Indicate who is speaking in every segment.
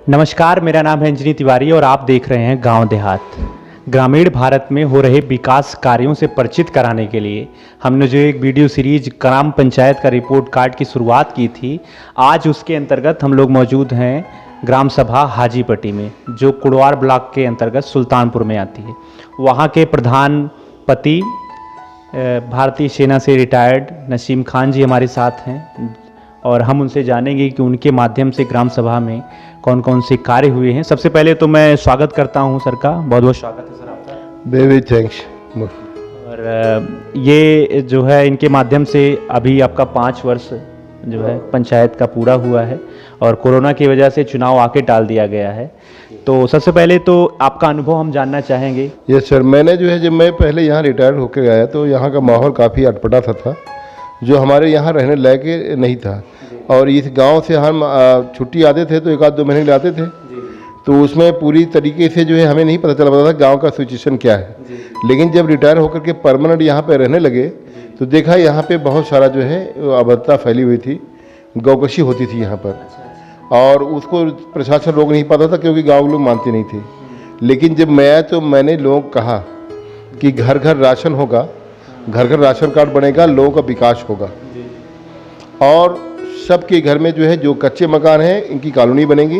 Speaker 1: नमस्कार, मेरा नाम है अंजनी तिवारी और आप देख रहे हैं गांव देहात। ग्रामीण भारत में हो रहे विकास कार्यों से परिचित कराने के लिए हमने जो एक वीडियो सीरीज ग्राम पंचायत का रिपोर्ट कार्ड की शुरुआत की थी, आज उसके अंतर्गत हम लोग मौजूद हैं ग्राम सभा हाजीपट्टी में, जो कुड़वार ब्लॉक के अंतर्गत सुल्तानपुर में आती है। वहाँ के प्रधानपति भारतीय सेना से रिटायर्ड नसीम खान जी हमारे साथ हैं और हम उनसे जानेंगे कि उनके माध्यम से ग्राम सभा में कौन कौन से कार्य हुए हैं। सबसे पहले तो मैं स्वागत करता हूं सर का, बहुत बहुत स्वागत है सर आपका।
Speaker 2: Very thanks.
Speaker 1: और ये जो है इनके माध्यम से अभी आपका 5 वर्ष जो है पंचायत का पूरा हुआ है और कोरोना की वजह से चुनाव आके टाल दिया गया है। तो सबसे पहले तो आपका अनुभव हम जानना चाहेंगे।
Speaker 2: यस सर, मैंने जो है जब मैं पहले यहाँ रिटायर होकर गया तो यहाँ का माहौल काफ़ी अटपटा था जो हमारे यहाँ रहने लायक नहीं था। और इस गांव से हम छुट्टी आते थे तो 1-2 महीने के लिए आते थे, तो उसमें पूरी तरीके से जो है हमें नहीं पता चल पाता था गांव का सिचुएशन क्या है। लेकिन जब रिटायर होकर के परमानेंट यहाँ पे रहने लगे तो देखा यहाँ पे बहुत सारा जो है अभद्रता फैली हुई थी, गौकशी होती थी यहाँ पर, और उसको प्रशासन रोक नहीं पाता था क्योंकि गाँव लोग मानते नहीं थे। लेकिन जब मैं आया तो मैंने लोगों को कहा कि घर घर राशन होगा, घर घर राशन कार्ड बनेगा, लोगों का विकास होगा, और सबके घर में जो है जो कच्चे मकान हैं इनकी कॉलोनी बनेगी,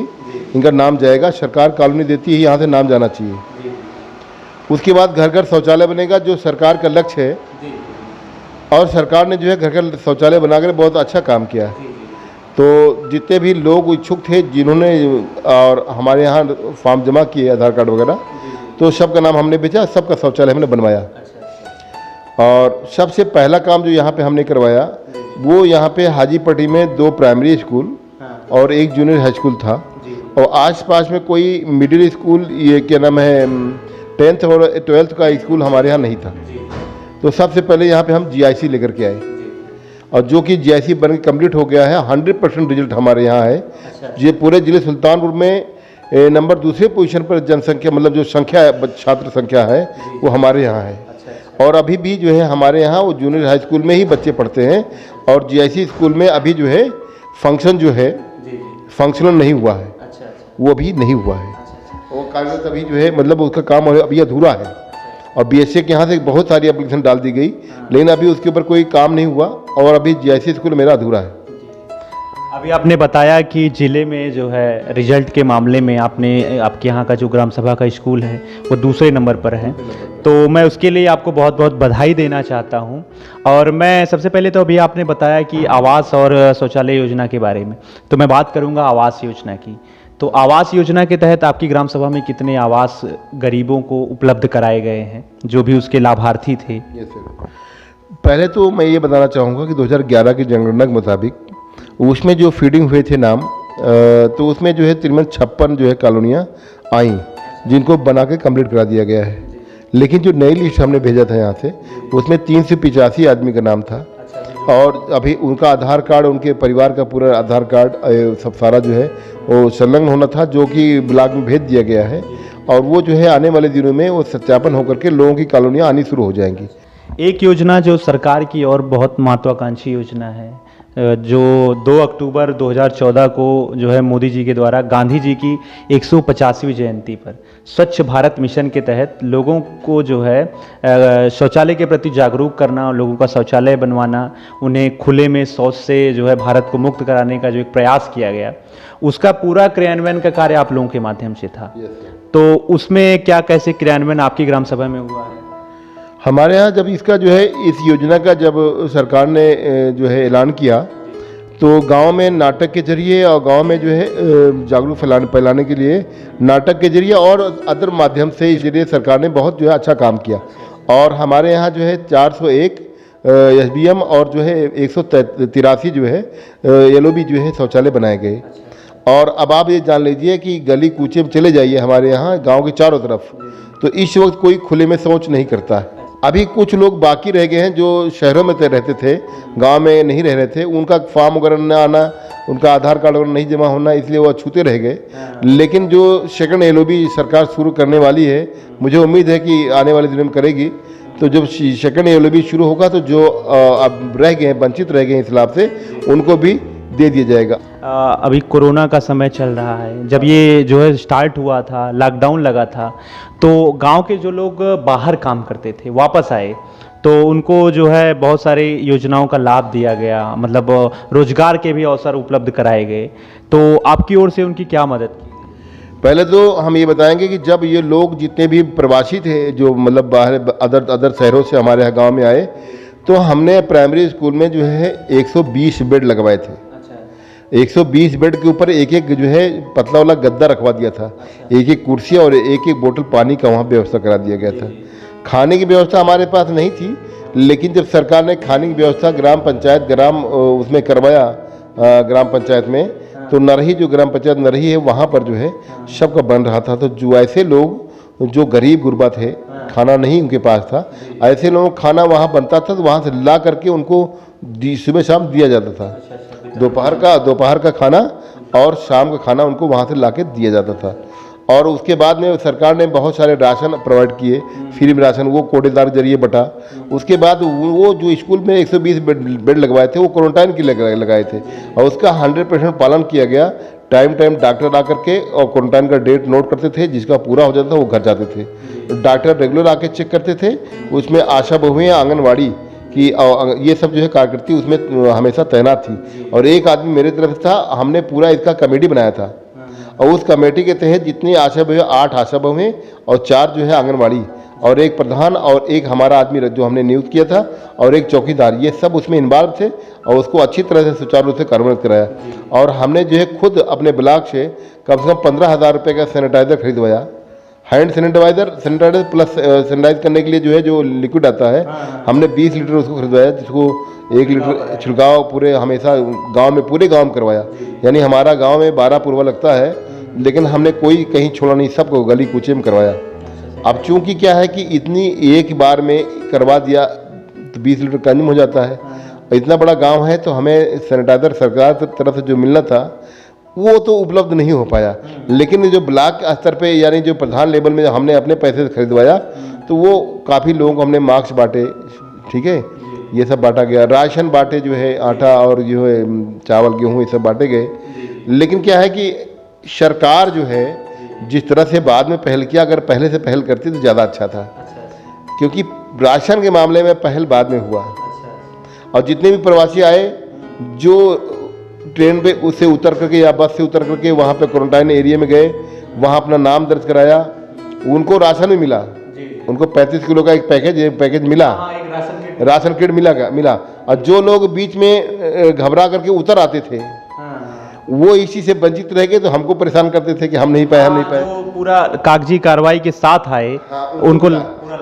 Speaker 2: इनका नाम जाएगा, सरकार कॉलोनी देती है, यहाँ से नाम जाना चाहिए। उसके बाद घर घर शौचालय बनेगा जो सरकार का लक्ष्य है, और सरकार ने जो है घर घर शौचालय बनाकर बहुत अच्छा काम किया है। तो जितने भी लोग इच्छुक थे जिन्होंने और हमारे यहाँ फॉर्म जमा किए आधार कार्ड वगैरह, तो सबका नाम हमने भेजा, सबका शौचालय हमने बनवाया। और सबसे पहला काम जो यहाँ पे हमने करवाया वो यहाँ पे हाजीपट्टी में 2 प्राइमरी स्कूल और 1 जूनियर हाई स्कूल था, और आसपास में कोई मिडिल स्कूल, ये क्या नाम है 10th और 12th का स्कूल हमारे यहाँ नहीं था। तो सबसे पहले यहाँ पे हम GIC लेकर के आए, और जो कि GIC बन के कम्प्लीट हो गया है। 100% रिजल्ट हमारे यहाँ है। ये पूरे जिले सुल्तानपुर में नंबर 2 पोजीशन पर जनसंख्या, मतलब जो संख्या छात्र संख्या है वो हमारे यहाँ है। और अभी भी जो है हमारे यहाँ वो जूनियर हाई स्कूल में ही बच्चे पढ़ते हैं, और GIC स्कूल में अभी जो है फंक्शन जो है फंक्शनल नहीं हुआ है, वो अभी नहीं हुआ है। वो कागज अभी जो है मतलब उसका काम अभी अधूरा है, और BSA के यहाँ से बहुत सारी एप्लीकेशन डाल दी गई, लेकिन अभी उसके ऊपर कोई काम नहीं हुआ, और अभी GIC स्कूल मेरा अधूरा है।
Speaker 1: अभी आपने बताया कि ज़िले में जो है रिजल्ट के मामले में आपके यहाँ का जो ग्राम सभा का स्कूल है वो 2 नंबर पर है, तो मैं उसके लिए आपको बहुत बहुत बधाई देना चाहता हूँ। और मैं सबसे पहले तो अभी आपने बताया कि आवास और शौचालय योजना के बारे में, तो मैं बात करूँगा आवास योजना की। तो आवास योजना के तहत आपकी ग्राम सभा में कितने आवास गरीबों को उपलब्ध कराए गए हैं जो भी उसके लाभार्थी थे?
Speaker 2: पहले तो मैं ये बताना चाहूँगा कि 2011 की जनगणना के मुताबिक उसमें जो फीडिंग हुए थे नाम, तो उसमें जो है तकरीबन 56 जो है कॉलोनियाँ आई जिनको बना के कम्प्लीट करा दिया गया है। लेकिन जो नई लिस्ट हमने भेजा था यहाँ से उसमें 385 आदमी का नाम था, और अभी उनका आधार कार्ड, उनके परिवार का पूरा आधार कार्ड सब सारा जो है वो संलग्न होना था, जो कि ब्लॉक में भेज दिया गया है। और वो जो है आने वाले दिनों में वो सत्यापन होकर के लोगों की कॉलोनियाँ आनी शुरू हो जाएंगी।
Speaker 1: एक योजना जो सरकार की और बहुत महत्वाकांक्षी योजना है, जो 2 अक्टूबर 2014 को जो है मोदी जी के द्वारा गांधी जी की 150वीं जयंती पर स्वच्छ भारत मिशन के तहत लोगों को जो है शौचालय के प्रति जागरूक करना, लोगों का शौचालय बनवाना, उन्हें खुले में शौच से जो है भारत को मुक्त कराने का जो एक प्रयास किया गया, उसका पूरा क्रियान्वयन का कार्य आप लोगों के माध्यम से था। तो उसमें क्या कैसे क्रियान्वयन आपकी ग्राम सभा में हुआ है?
Speaker 2: हमारे यहाँ जब इसका जो है इस योजना का जब सरकार ने जो है ऐलान किया, तो गांव में नाटक के जरिए और गांव में जो है जागरूक फैलाने के लिए नाटक के जरिए और अदर माध्यम से इसलिए सरकार ने बहुत जो है अच्छा काम किया। और हमारे यहाँ जो है 401 SBM और जो है 183 जो है LOB जो है शौचालय बनाए गए। और अब आप ये जान लीजिए कि गली कूचे में चले जाइए हमारे यहाँ गाँव के चारों तरफ, तो इस वक्त कोई खुले में शौच नहीं करता है। अभी कुछ लोग बाकी रह गए हैं जो शहरों में रहते थे, गांव में नहीं रह रहे थे, उनका फॉर्म वगैरह न आना, उनका आधार कार्ड वगैरह नहीं जमा होना, इसलिए वो अछूते रह गए। लेकिन जो सेकंड LOB सरकार शुरू करने वाली है, मुझे उम्मीद है कि आने वाले दिनों में करेगी, तो जब सेकंड LOB शुरू होगा तो जो अब रह गए हैं, वंचित रह गए हैं इस लाभ से, उनको भी दे दिया जाएगा।
Speaker 1: अभी कोरोना का समय चल रहा है, जब ये जो है स्टार्ट हुआ था, लॉकडाउन लगा था, तो गांव के जो लोग बाहर काम करते थे वापस आए, तो उनको जो है बहुत सारी योजनाओं का लाभ दिया गया, मतलब रोजगार के भी अवसर उपलब्ध कराए गए। तो आपकी ओर से उनकी क्या मदद की?
Speaker 2: पहले तो हम ये बताएंगे कि जब ये लोग जितने भी प्रवासी थे जो मतलब बाहर अदर शहरों से हमारे यहाँ गाँव में आए, तो हमने प्राइमरी स्कूल में जो है 120 बेड लगवाए थे। 120 बेड के ऊपर एक एक जो है पतला वाला गद्दा रखवा दिया था, एक एक कुर्सी और एक एक बोतल पानी का वहाँ व्यवस्था करा दिया गया था। खाने की व्यवस्था हमारे पास नहीं थी, लेकिन जब सरकार ने खाने की व्यवस्था ग्राम पंचायत उसमें करवाया, ग्राम पंचायत में, तो नरही जो ग्राम पंचायत नरही है वहाँ पर जो है सबका बन रहा था। तो जो ऐसे लोग जो गरीब गुरबा थे, खाना नहीं उनके पास था, ऐसे लोगों को खाना वहाँ बनता था, तो वहाँ से ला करके उनको सुबह शाम दिया जाता था। दोपहर का खाना और शाम का खाना उनको वहाँ से ला के दिया जाता था। और उसके बाद में सरकार ने बहुत सारे राशन प्रोवाइड किए, फ्री में राशन, वो कोटेदार जरिए बटा। उसके बाद वो जो स्कूल में 120 बेड लगवाए थे वो क्वारंटाइन के लिए लगाए थे, और उसका 100% पालन किया गया। टाइम डॉक्टर आकर के और क्वारंटाइन का डेट नोट करते थे, जिसका पूरा हो जाता था वो घर जाते थे। डॉक्टर रेगुलर आके चेक करते थे। उसमें आशा बहुएँ, आंगनवाड़ी कि ये सब जो है कार्यकर्ती उसमें हमेशा तैनात थी। और एक आदमी मेरे तरफ था, हमने पूरा इसका कमेटी बनाया था, और उस कमेटी के तहत जितनी आशा बहु 8 आशा बहु हैं और 4 जो है आंगनवाड़ी, और एक प्रधान और एक हमारा आदमी जो हमने नियुक्त किया था, और एक चौकीदार, ये सब उसमें इन्वॉल्व थे, और उसको अच्छी तरह से सुचारू रूप से कार्यान्वित कराया। और हमने जो है खुद अपने ब्लॉक से कम 15,000 रुपये का सैनिटाइज़र खरीदवाया, हैंड सैनिटाइजर प्लस सैनिटाइज करने के लिए जो है जो लिक्विड आता है, हमने 20 लीटर उसको खरीदवाया, जिसको 1 लीटर छिड़काव पूरे हमेशा गांव में, पूरे गांव में करवाया। यानी हमारा गांव में 12 पूर्वा लगता है, लेकिन हमने कोई कहीं छोड़ा नहीं, सबको गली कूचे में करवाया। अब चूंकि क्या है कि इतनी एक बार में करवा दिया तो 20 लीटर कम हो जाता है, इतना बड़ा गाँव है, तो हमें सैनिटाइज़र सरकार की तरफ से जो मिलना था वो तो उपलब्ध नहीं हो पाया। लेकिन जो ब्लॉक स्तर पे यानी जो प्रधान लेवल में हमने अपने पैसे से खरीदवाया, तो वो काफ़ी लोगों को हमने मास्क बांटे, ठीक है, ये सब बांटा गया। राशन बांटे, जो है आटा और जो है चावल गेहूँ ये सब बांटे गए। लेकिन क्या है कि सरकार जो है जिस तरह से बाद में पहल किया, अगर पहले से पहल करती तो ज़्यादा अच्छा था, क्योंकि राशन के मामले में पहल बाद में हुआ। और जितने भी प्रवासी आए जो ट्रेन पे उससे उतर करके या बस से उतर करके वहाँ पे क्वारंटाइन एरिया में गए, वहाँ अपना नाम दर्ज कराया, उनको राशन भी मिला। उनको 35 किलो का एक पैकेज मिला, राशन किट मिला। और जो लोग बीच में घबरा करके उतर आते थे, वो इसी से वंचित रह गए, तो हमको परेशान करते थे कि हम नहीं पाए।
Speaker 1: तो पूरा कागजी कार्रवाई के साथ आए, उनको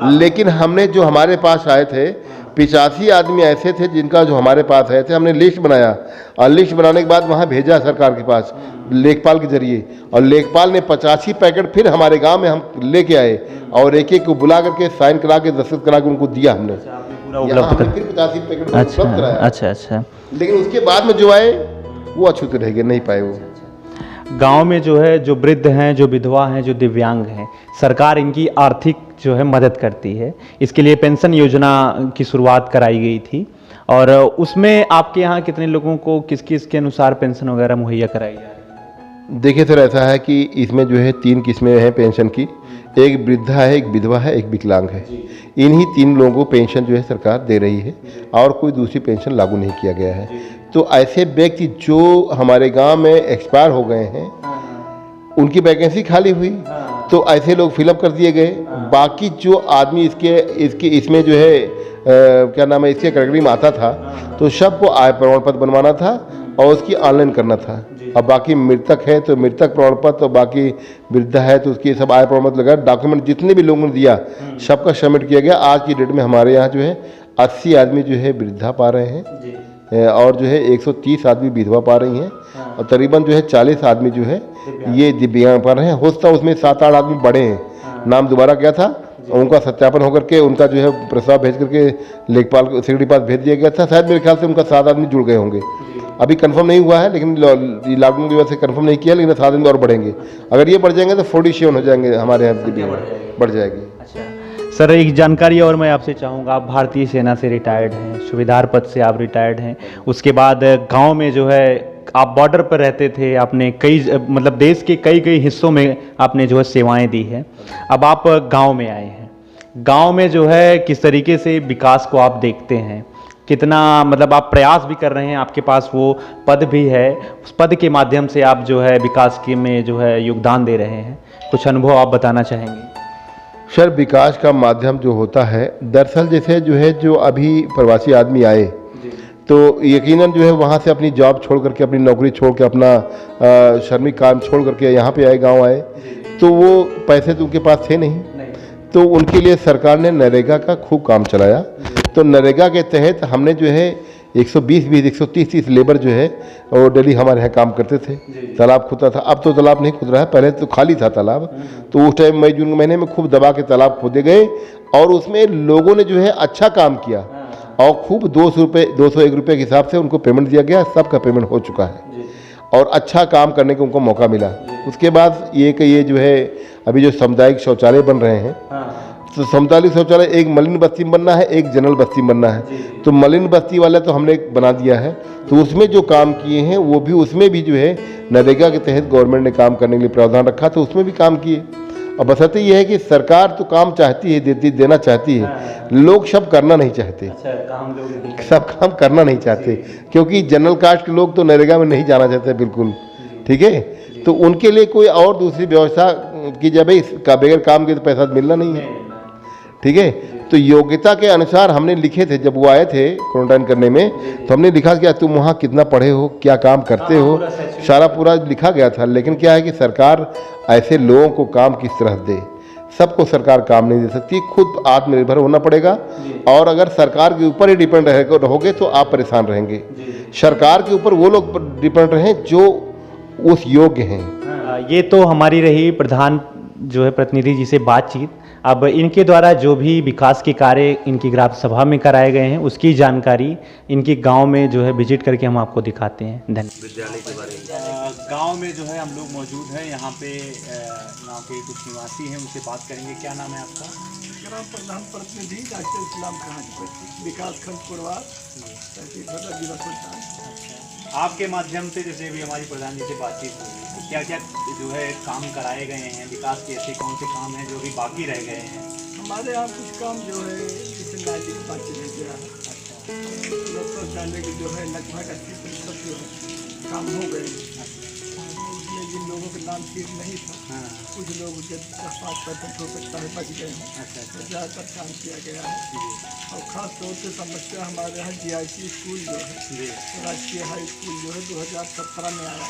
Speaker 2: लेकिन हमने जो हमारे पास आए थे 85 आदमी ऐसे थे जिनका जो हमारे पास आए थे, हमने लिस्ट बनाया, और लिस्ट बनाने के बाद वहाँ भेजा सरकार के पास लेखपाल के जरिए, और लेखपाल ने 85 पैकेट फिर हमारे गांव में हम लेके आए, और एक एक को बुला करके साइन करा के दस्तखत करा के उनको दिया हमने। फिर 85 पैकेट उपलब्ध कराया।
Speaker 1: अच्छा।
Speaker 2: लेकिन उसके बाद में जो आए वो अछूते रह गए, नहीं पाए। वो
Speaker 1: गांव में जो है, जो वृद्ध हैं, जो विधवा हैं, जो दिव्यांग हैं, सरकार इनकी आर्थिक जो है मदद करती है। इसके लिए पेंशन योजना की शुरुआत कराई गई थी, और उसमें आपके यहाँ कितने लोगों को किस किस के अनुसार पेंशन वगैरह मुहैया कराई जा रही है?
Speaker 2: देखिए सर, ऐसा है कि इसमें जो है 3 किस्में हैं पेंशन की। एक वृद्धा है, एक विधवा है, एक विकलांग है। इन्हीं 3 लोगों को पेंशन जो है सरकार दे रही है, और कोई दूसरी पेंशन लागू नहीं किया गया है। तो ऐसे व्यक्ति जो हमारे गांव में एक्सपायर हो गए हैं, उनकी वैकेंसी खाली हुई, तो ऐसे लोग फिलअप कर दिए गए। बाकी जो आदमी इसमें जो है क्या नाम है, इसके कैटेगरी में आता था, तो सबको आय प्रमाण पत्र बनवाना था और उसकी ऑनलाइन करना था। अब बाकी मृतक है तो मृतक प्रमाण पत्र, और बाकी वृद्धा है तो उसकी सब आय प्रमाण पत्र लगा, डॉक्यूमेंट जितने भी लोगों ने दिया सबका सबमिट किया गया। आज की डेट में हमारे यहाँ जो है 80 आदमी जो है वृद्धा पा रहे हैं, और जो है 130 आदमी विधवा पा रही हैं, और करीबन जो है 40 आदमी जो है ये दिव्यांग पा रहे हैं। होता उसमें 7-8 आदमी बड़े हैं, नाम दोबारा गया था, उनका सत्यापन होकर के उनका जो है प्रस्ताव भेज करके लेखपाल सेक्रेटरी पास भेज दिया गया था। शायद मेरे ख्याल से उनका 7 आदमी जुड़ गए होंगे, अभी कंफर्म नहीं हुआ है, लेकिन लॉकडाउन की वजह से कंफर्म नहीं किया, लेकिन 7 आदमी और बढ़ेंगे। अगर ये बढ़ जाएंगे तो 47 हो जाएंगे, हमारे यहाँ बढ़ जाएगी।
Speaker 1: अच्छा सर, एक जानकारी और मैं आपसे चाहूँगा, आप भारतीय सेना से रिटायर्ड हैं, सूबेदार पद से आप रिटायर्ड हैं, उसके बाद गांव में जो है आप बॉर्डर पर रहते थे, आपने कई मतलब देश के कई कई हिस्सों में आपने जो है सेवाएं दी है। अब आप गांव में आए हैं, गांव में जो है किस तरीके से विकास को आप देखते हैं, कितना मतलब आप प्रयास भी कर रहे हैं, आपके पास वो पद भी है, उस पद के माध्यम से आप जो है विकास के में जो है योगदान दे रहे हैं, कुछ अनुभव आप बताना चाहेंगे?
Speaker 2: सर, विकास का माध्यम जो होता है, दरअसल जैसे जो है जो अभी प्रवासी आदमी आए तो यकीनन जो है वहाँ से अपनी जॉब छोड़ करके, अपनी नौकरी छोड़ के, अपना श्रमिक काम छोड़ करके यहाँ पे आए, गांव आए, तो वो पैसे तो उनके पास थे नहीं, तो उनके लिए सरकार ने नरेगा का खूब काम चलाया। तो नरेगा के तहत हमने जो है 120 130 लेबर जो है वो डेली हमारे यहाँ काम करते थे। तालाब खुदा था, अब तो तालाब नहीं खुद रहा है, पहले तो खाली था तालाब। तो उस टाइम मई जून के महीने में खूब दबा के तालाब खोदे गए और उसमें लोगों ने जो है अच्छा काम किया और खूब 201 रुपये के हिसाब से उनको पेमेंट दिया गया। सबका पेमेंट हो चुका है और अच्छा काम करने का उनको मौका मिला। उसके बाद ये जो है अभी जो सामुदायिक शौचालय बन रहे हैं, तो सामुदायिक शौचालय एक मलिन बस्ती में बनना है, एक जनरल बस्ती में बनना है। तो मलिन बस्ती वाला तो हमने बना दिया है, तो उसमें जो काम किए हैं वो भी, उसमें भी जो है नरेगा के तहत गवर्नमेंट ने काम करने के लिए प्रावधान रखा, तो उसमें भी काम किए। और बसरते ये है कि सरकार तो काम चाहती है, देना चाहती है, लोग सब करना नहीं चाहते। सब काम करना नहीं चाहते क्योंकि जनरल कास्ट के लोग तो नरेगा में नहीं जाना चाहते बिल्कुल, ठीक है। तो उनके लिए कोई और दूसरी व्यवस्था की जाए, भाई इसका बगैर काम के तो पैसा मिलना नहीं है, ठीक है। तो योग्यता के अनुसार हमने लिखे थे, जब वो आए थे क्वारंटाइन करने में, तो हमने लिखा कि तुम वहाँ कितना पढ़े हो, क्या काम करते हो, सारा पूरा लिखा गया था। लेकिन क्या है कि सरकार ऐसे लोगों को काम किस तरह दे, सबको सरकार काम नहीं दे सकती, खुद आत्मनिर्भर होना पड़ेगा। और अगर सरकार के ऊपर ही डिपेंड रहोगे तो आप परेशान रहेंगे। सरकार के ऊपर वो लोग डिपेंड रहें जो उस योग्य हैं।
Speaker 1: ये तो हमारी रही प्रधान जो है प्रतिनिधि जी से बातचीत। अब इनके द्वारा जो भी विकास के कार्य इनकी ग्राम सभा में कराए गए हैं उसकी जानकारी इनके गांव में जो है विजिट करके हम आपको दिखाते हैं। धन्यवाद।
Speaker 3: विद्यालय के बारे में
Speaker 1: गांव में जो है हम लोग मौजूद हैं, यहाँ पे गांव के कुछ निवासी हैं, उनसे बात करेंगे। क्या नाम है आपका?
Speaker 4: ग्राम प्रधान प्रतिनिधि डॉक्टर इस्लाम खान, विकास खंड पुरवार, जिला सुल्तान।
Speaker 1: आपके माध्यम से जैसे भी हमारी प्रधान जी से बातचीत हुई, तो क्या क्या जो है काम कराए गए हैं, विकास के ऐसे कौन से काम हैं जो अभी बाकी रह गए हैं?
Speaker 4: हमारे यहाँ कुछ काम जो है जैसे नाली की बात रह गया है, लोक शौचालय की जो है लगभग 80% जो है काम हो गए। उसमें जिन लोगों के नाम शीट नहीं था, कुछ लोग 5% हो सकता है बच गए हैं, तो ज़्यादातर काम किया गया है। और ख़ास तौर से समस्या हमारे यहाँ GIC स्कूल जो है, राजकीय हाई स्कूल जो है 2017 में आया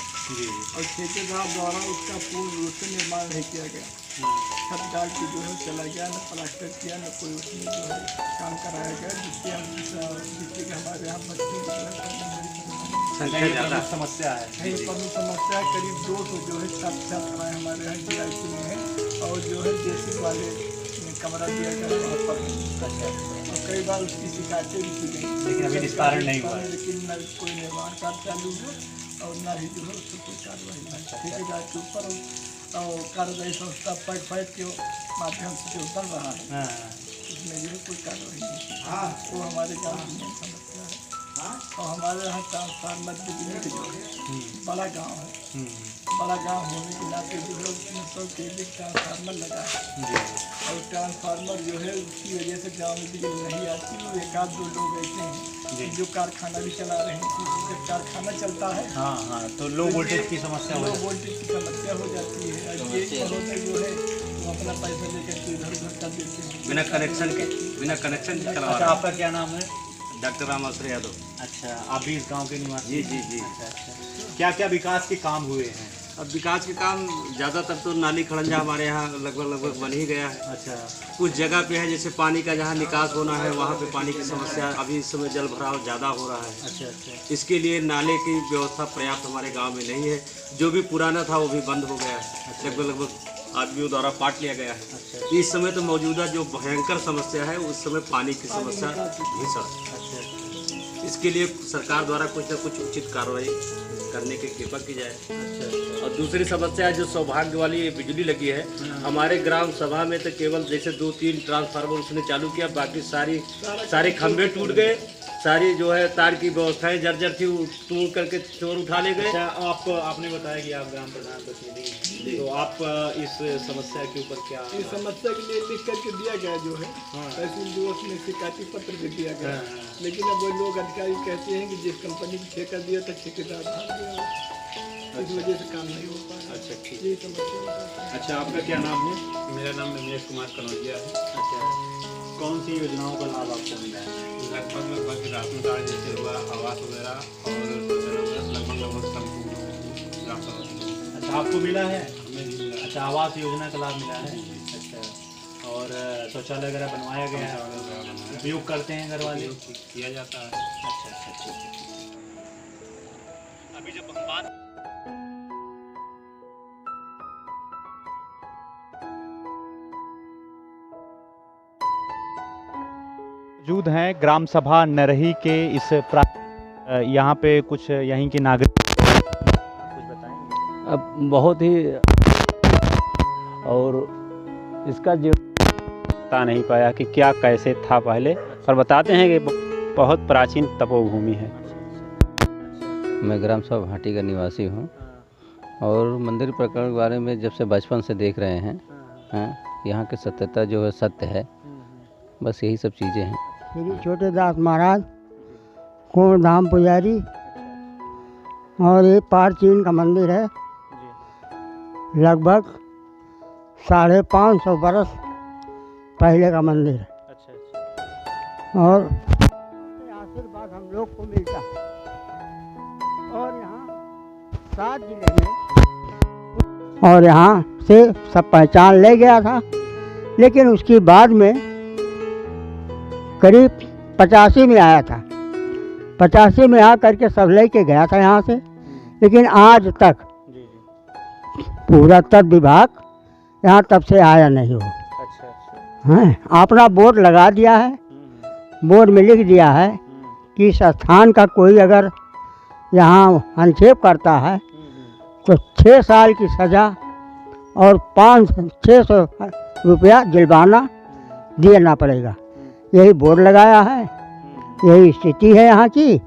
Speaker 4: और ठेकेदार द्वारा उसका पूर्ण रूप से निर्माण नहीं किया गया। छत डाल के जो है चला गया, न प्लास्टर किया, न कोई उसमें जो है काम कराया गया, जिससे कि हमारे यहाँ बच्चे जो है
Speaker 1: संख्या ज़्यादा समस्या है।
Speaker 4: प्रमुख समस्या करीब 200 जो है छात्र हमारे यहाँ GIC में है और जो है बेसिक वाले कमरा दिया गया वहाँ पर। और कई बार उसकी शिकायतें भी की गई,
Speaker 1: लेकिन अभी निस्तारण नहीं हुआ,
Speaker 4: लेकिन न कोई निर्माण कार्य चालू है और न ही जो है उस पर कोई कार्रवाई ठेकेदार के ऊपर और कार्यदायी संस्था पैक के माध्यम से जो चल रहा है उसमें जो है कोई कार्रवाई नहीं। वो हमारे गाँव में समस्या है। और हमारे यहाँ ट्रांसफार्मर बिजली के जो है बड़ा गांव है, बड़ा गांव होने के नाते जो है उसमें 100 kV ट्रांसफार्मर लगा है और ट्रांसफार्मर जो है उसकी वजह से गांव में बिजली नहीं आती। और एक आध दो लोग ऐसे हैं जो कारखाना भी चला रहे हैं, जब कारखाना चलता है
Speaker 1: तो लो वोल्टेज की समस्या
Speaker 4: लो वोल्टेज की समस्या हो जाती है। और ये से जो है वो अपना पैसा लेकर के इधर उधर कर देते हैं
Speaker 3: बिना कनेक्शन के।
Speaker 1: अच्छा, आपका क्या नाम है?
Speaker 3: डॉक्टर रामाश्रय यादव।
Speaker 1: अच्छा, आप भी इस गांव के निवासी?
Speaker 3: जी।
Speaker 1: अच्छा। क्या क्या विकास के काम हुए हैं?
Speaker 3: अब विकास के काम ज़्यादातर तो नाली खड़ंजा हमारे यहाँ लगभग बन ही गया है।
Speaker 1: अच्छा।
Speaker 3: कुछ जगह पे है जैसे पानी का जहाँ निकास होना है वहाँ पे पानी की समस्या अभी इस समय जल भराव ज़्यादा हो रहा है।
Speaker 1: अच्छा।
Speaker 3: इसके लिए नाले की व्यवस्था पर्याप्त हमारे गाँव में नहीं है। जो भी पुराना था वो भी बंद हो गया है, लगभग आदमियों द्वारा पाट लिया गया है। इस समय तो मौजूदा जो भयंकर समस्या है उस समय पानी की समस्या भीषण। इसके लिए सरकार द्वारा कुछ न कुछ उचित कार्रवाई करने की कृपा की जाए। और दूसरी समस्या है जो सौभाग्य वाली बिजली लगी है, हमारे ग्राम सभा में तो केवल जैसे 2-3 ट्रांसफार्मर उसने चालू किया, बाकी सारे खंभे टूट गए, सारी जो है तार की व्यवस्थाएं जर्जर थी, तोड़ करके चोर उठा ले गए।
Speaker 1: अच्छा, आपने बताया कि आप ग्राम प्रधान प्रतिनिधि, तो आप इस समस्या के ऊपर क्या?
Speaker 4: इस समस्या के लिए लिख करके दिया गया जो है तहसील दिवस में शिकायती पत्र भी दिया गया, लेकिन अब वो लोग अधिकारी कहते हैं कि जिस कंपनी को ठेका दिया था ठेकेदार भाग गया, इस वजह से काम नहीं हो पाया।
Speaker 1: अच्छा, ठीक।
Speaker 4: यही समस्या है।
Speaker 1: अच्छा, आपका क्या नाम है?
Speaker 3: मेरा नाम रमेश कुमार कनौजिया है।
Speaker 1: अच्छा, कौन सी योजनाओं का लाभ आपको मिला है?
Speaker 3: लगभग राशन कार्ड जैसे हुआ, आवास वगैरह और लगभग संपूर्ण ग्राम सभा।
Speaker 1: अच्छा, आपको मिला है?
Speaker 3: हमें नहीं मिला।
Speaker 1: अच्छा, आवास योजना का लाभ मिला है। अच्छा, और शौचालय वगैरह बनवाया गया है, उपयोग करते हैं घर वाले?
Speaker 3: किया जाता है।
Speaker 1: अच्छा अच्छा, ठीक है। अभी जब हम बात मौजूद हैं ग्राम सभा नरही के इस यहाँ पे कुछ यहीं के नागरिक कुछ बताएंगे?
Speaker 5: अब बहुत ही, और इसका जो बता नहीं पाया कि क्या कैसे था पहले, पर बताते हैं कि बहुत प्राचीन तपोभूमि है। मैं ग्राम सभा भाटी का निवासी हूँ और मंदिर प्रकरण के बारे में जब से बचपन से देख रहे हैं, यहाँ की सत्यता जो है सत्य है, बस यही सब चीज़ें हैं।
Speaker 6: श्री छोटे दास महाराज कुंवर धाम पुजारी, और ये प्राचीन का मंदिर है, लगभग 550 बरस पहले का मंदिर है। और आशीर्वाद हम लोग को मिलता है। और यहाँ 7 जिले में, और यहाँ से सब पहचान ले गया था, लेकिन उसके बाद में करीब 85 में आया था। 85 में आ करके सब लेके गया था यहाँ से, लेकिन आज तक पूरा तत्व विभाग यहाँ तब से आया नहीं हो। हैं, अपना बोर्ड लगा दिया है, बोर्ड में लिख दिया है कि इस स्थान का कोई अगर यहाँ हस्तक्षेप करता है तो 6 साल की सज़ा और 500-600 रुपया जुर्माना देना पड़ेगा। यही बोर्ड लगाया है, यही स्थिति है यहाँ की।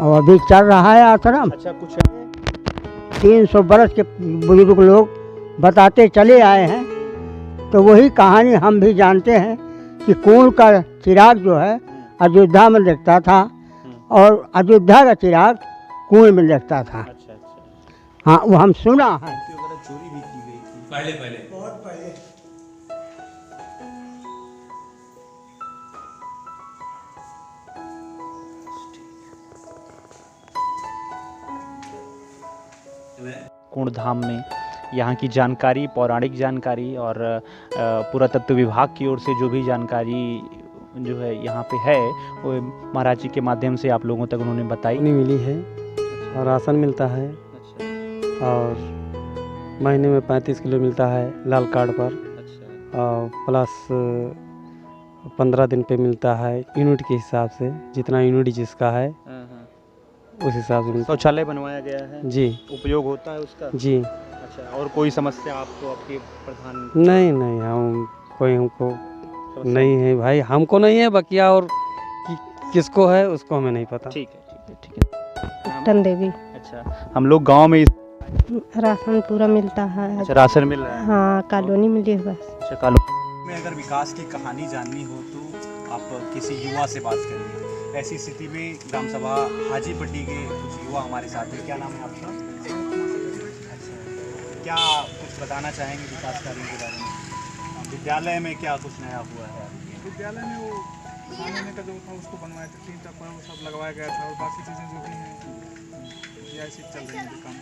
Speaker 6: और अभी चल रहा है आश्रम।
Speaker 1: अच्छा, कुछ
Speaker 6: 300 बरस के बुजुर्ग लोग बताते चले आए हैं, तो वही कहानी हम भी जानते हैं कि कुंभ का चिराग जो है अयोध्या में दिखता था, और अयोध्या का चिराग कुंभ में दिखता था। हाँ, वो हम सुना है।
Speaker 1: चोरी भी की गई थी
Speaker 3: पहले
Speaker 4: बहुत पहले
Speaker 1: कुंडधाम में यहाँ की जानकारी, पौराणिक जानकारी और पुरातत्व विभाग की ओर से जो भी जानकारी जो है यहाँ पे है, वो महाराज जी के माध्यम से आप लोगों तक उन्होंने बताई।
Speaker 7: नहीं मिली है, और राशन मिलता है, और महीने में 35 किलो मिलता है लाल कार्ड पर, और प्लस 15 दिन पे मिलता है यूनिट के हिसाब से, जितना यूनिट जिसका है उस हिसाब से मिलता
Speaker 1: शौचालय बनवाया गया है
Speaker 7: है। जी
Speaker 1: उपयोग होता है उसका?
Speaker 7: जी।
Speaker 1: अच्छा, और कोई समस्या आपको आपके प्रधान?
Speaker 7: नहीं नहीं, हम कोई हमको नहीं है भाई, हमको नहीं है, बकिया और किसको है उसको हमें नहीं पता।
Speaker 1: ठीक है, ठीक है, ठीक है।
Speaker 8: टन देवी।
Speaker 1: अच्छा, हम लोग गांव में
Speaker 8: राशन पूरा मिलता है।
Speaker 1: अच्छा, राशन मिल रहा है?
Speaker 8: हाँ, कॉलोनी मिली है बस।
Speaker 1: अच्छा, कॉलोनी में अगर विकास की कहानी जाननी हो तो आप किसी युवा से बात करिए। ऐसी स्थिति में ग्राम सभा हाजीपट्टी के कुछ युवा हमारे साथ हैं। क्या नाम है आपका? अच्छा, क्या कुछ बताना चाहेंगे विकास कार्यों के बारे में? विद्यालय में क्या कुछ नया हुआ है?
Speaker 9: विद्यालय में वो खाने का जो था उसको बनवाया था, 3 टप्पा वो सब लगवाया गया था, और बाकी चीज़ें जो भी हैं ऐसी चल रही है काम।